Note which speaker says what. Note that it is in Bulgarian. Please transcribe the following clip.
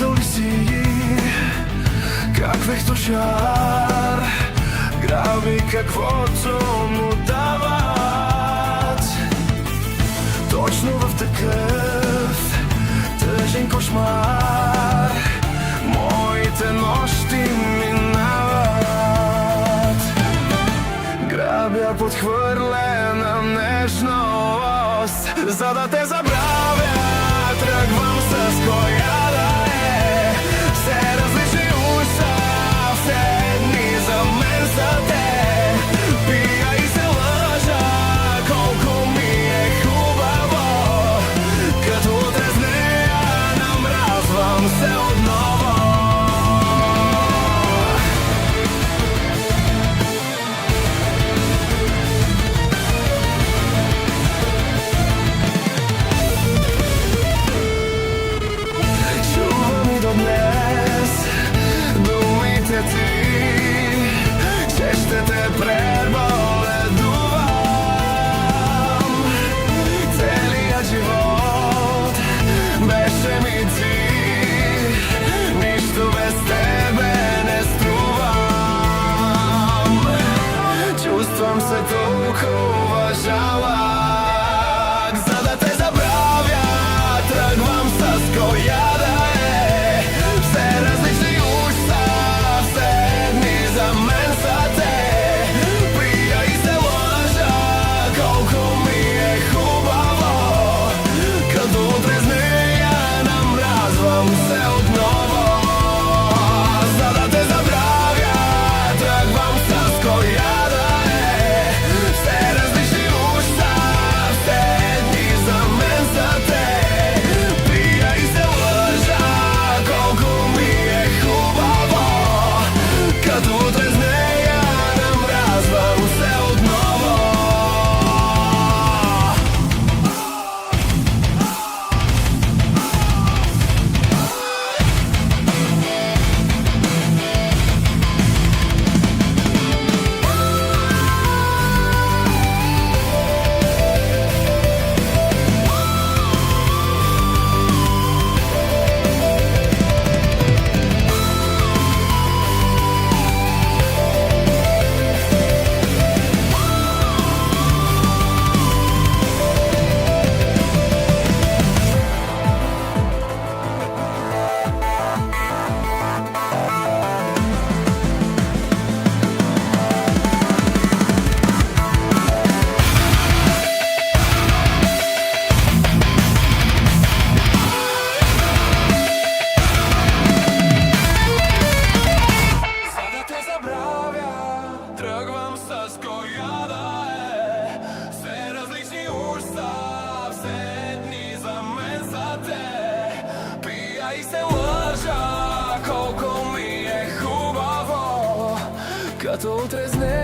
Speaker 1: Виждал ли си как вехтошар граби каквото му дават? Точно в такъв тъжен кошмар моите нощи минават. Грабя подхвърлена нежност, за да те забравя. Тръгвам с коя да е, все различни уста, все дни за мен са те. Пия и се лъжа, колко ми е хубаво, като трезнея намразвам се отново. Че ще те преболедувам. Целият живот беше ми ти, нищо без тебе не струвам. Чувствам се толкова жалък, за да те забравя. Тръгвам с коя да е, все различни уста, все дни за мен са те. Пия и се лъжа, колко ми е хубаво, като трезнея намразвам се отново. За да те забравя, тръгвам с коя да е, все различни уста, все дни за мен са те. Пия и се лъжа, колко ми е хубаво, като трезнея намразвам се отново. Тръгвам с коя да е, все различни уста, все дни за мен са те. Пия и се лъжа, колко ми е хубаво, като трезнея